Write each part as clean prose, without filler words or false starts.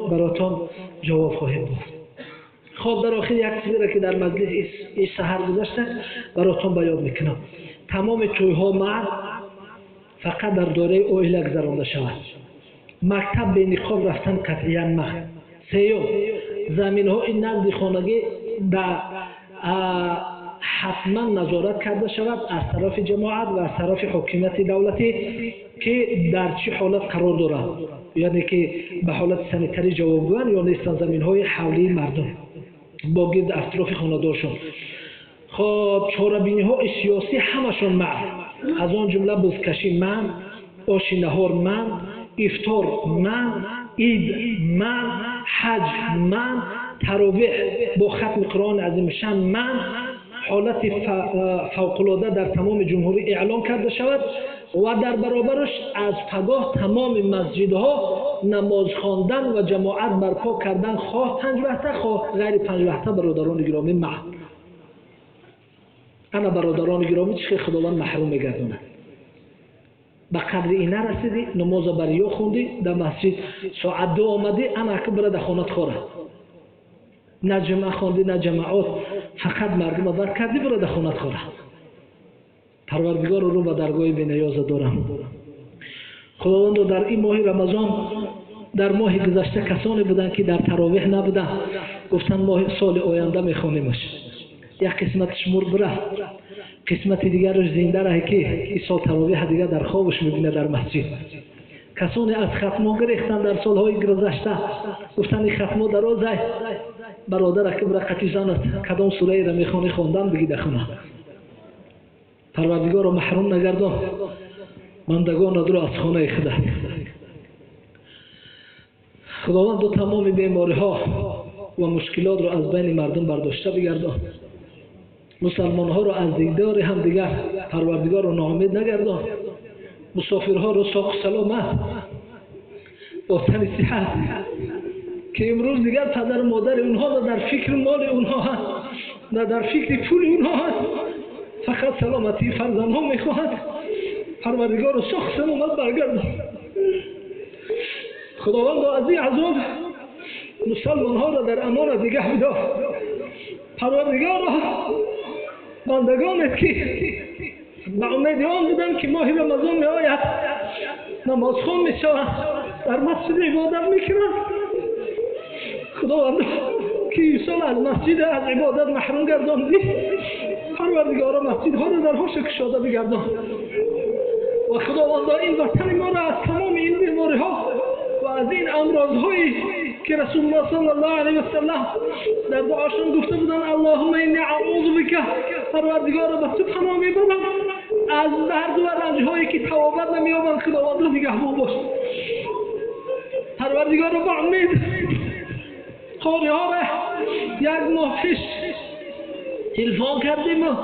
براتون جواب خواهیم داد. خب در آخر یک چیزی را که در مجلس این سحر گذاشته براتون بیان میکنم. تمام توی‌ها معد فقط در دوره اویله گذرانده شود. مکتب به نقاب رفتن قطعیاً مخ. سیوم زمین‌های نزد خانگی در حتما نظارت کرده شود از طرف جماعت و از طرف حکومت دولتی که در چه حالت قرار دارد، یعنی که به حالت سانیتری جوابگویند یا نیستند زمین‌های حولی مردم با گرد اطراف خانه‌دارشان. خب چاره‌بینی‌های سیاسی همشون منع، از آن جمله بزکشی منع، آش نهار منع، افطار منع، عید منع، حج منع، تراویح با ختم قرآن عظیم شان منع. حالت فوق‌العاده در تمام جمهوری اعلام کرده شود و در برابرش از پگاه تمام مسجدها نماز خواندن و جماعت برپا کردن، خواه 5 وقته خواه غیر 5 وقته. برادران گرامی من انا برادران گرامی چه خداوند محروم میگردونه. به قدر اینه رسیدی نماز بریا خوندی در مسجد ساعت 2 آمدی انا که برای در خانت خوره نه جمعه خوندی نه جماعات فقط مردم برد کردی برای در خانت خوره. پروردگار رو به درگاه بی‌نیاز دارم. خداوند در این ماه رمضان در ماه گذشته کسانی بودند که در تراویح نبودند، گفتن ماه سال آینده میخوانیمش. یک قسمت شمور بره، قسمت دیگرش زنده رهی که این سال تراویح دیگر در خوابش میبینه در مسجد. کسانی از ختمه گرفتن در سالهای گذشته، گفتن این ختمه درازه، برادر که برای قطیزانت کدام سوره را میخوانی خواندن بگی دخونه. پروردگار رو محروم نگردان مندگان رو از خانه خدا. خداوند دو تمام بیماری ها و مشکلات رو از بین مردم برداشته بگردان. مسلمان ها رو از دیدار هم دیگر پروردگار رو ناامید نگردان. مسافرها رو ساق سلامت با تن صحت که امروز دیگر پدر و مادر اونها در فکر مال اونها هست نه در فکر پول اونها هست، فقط سلامتی فرزندها میخواهد. پروردگار رو ساق سلامت برگردان. خداوند از این عذاب مسلمان ها را در امان نگه بدار. پروردگار بندگانت که به امید آن بودن که ماه رمضان می آید نماز خوان می شوند در مسجد عبادت می کنند، خداوند که این سال از مسجد از عبادت محروم گرداندی، پروردگار مسجد ها را در هوش کشاده بگردان. و خداوند این وطن ما را از تمام این بیماری ها و از این امراض هایی که رسول الله صلی الله علیه و سلم در دعاشون گفته بودن اللهم انی اعوذ بک، پروردگار به تو پناه میبرم از درد و رنج هایی که توابت نمییابند. خداوند نگهبان باش. پروردگار با امید قاری ها را یک ماه پیش تلفن کردیم و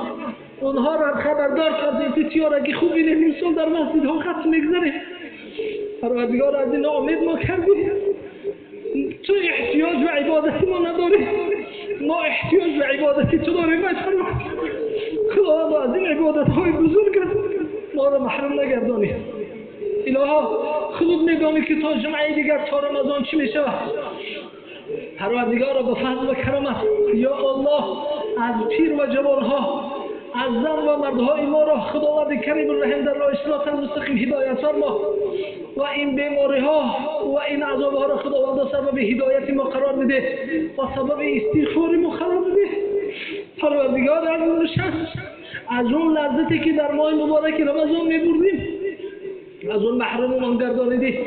اونها را خبردار کردیم که تیارگی خوبی نیم سال در مسجد ها خط میگذره. پروردگار از این ناامید ما کردیم. تو احتیاج به عبادتی ما نداری، ما احتیاج به عبادتی تو داریم. خداوند از این عبادت های بزرگ ما را محروم نگردانی. الها خود میدانی که تا جمعه دیگر تا رمضان چی میشه. پروردگار به فضل و کرامت یا الله از پیر و جوانها از زن و مردهای ما را خداوند کریم الرحیم در راه صراط المستقیم هدایت فرما و این بیماری ها و این عذاب ها را خداوند سبب هدایت ما قرار بده و سبب استغفار ما قرار بده. پروردگار از اون لذتی که در ماه مبارک رمضان میبردیم از اون محروم ما گردانیدی.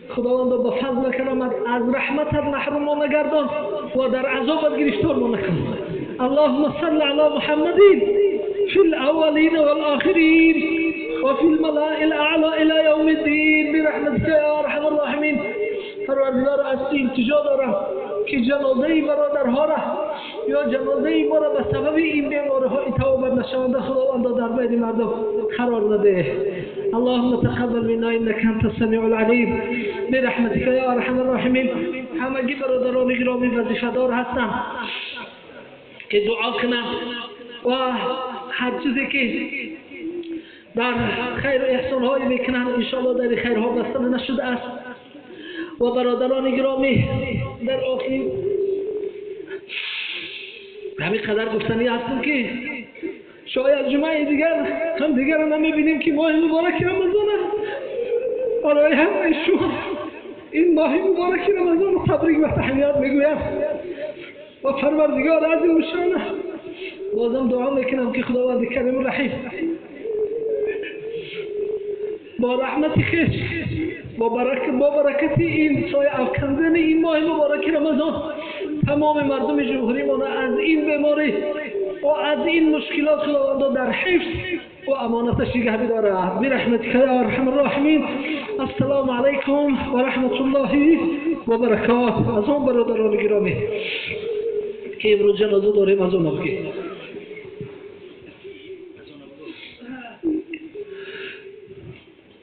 خداوند با فضل و کرامت از رحمتت محروم ما نگردان و در عذابت گرفتار ما نکن. اللهم صل علی محمد في الأولين والآخرين وفي الملائكة الأعلى إلى يوم الدين برحمتك يا أرحم الراحمين. پروردگار از این التجا دارم که جنازه برادرها را یا جنازه ما را به سبب این بیماری ها توبت نشانده خداوند در بین مردم قرار نده. اللهم تقبل منا انك انت السميع العليم برحمتك يا ارحم الراحمين. همگی برادران گرامی وظیفه دار هستم که دعا کنم و هر چیزی که در خیر و احسان های میکنن انشاءالله در خیرها بستن نشده است. و برادران گرامی اینقدر گفتنی هستیم که شاید جمعه دیگر هم دیگر نمیبینیم که ماه مبارک رمضان برای همه شما این ماه مبارک رمضان تبریک و تحیات میگویم و پروردگار عظیم و شانه بازم دعا میکنم که خداوند کریم و رحیم با رحمت خویش با برکت این سایه افکندن این ماه مبارک رمضان تمام مردم جمهوری ما از این بیماری و از این مشکلات خداوند در حفظ و امانتش نگه بداره برحمتک یا ارحم الراحمین. السلام علیکم و رحمت الله و برکاته. از اون برادران گرامی که امروز جنازه داریم از اون بگید.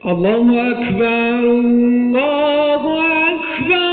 الله اکبر الله اکبر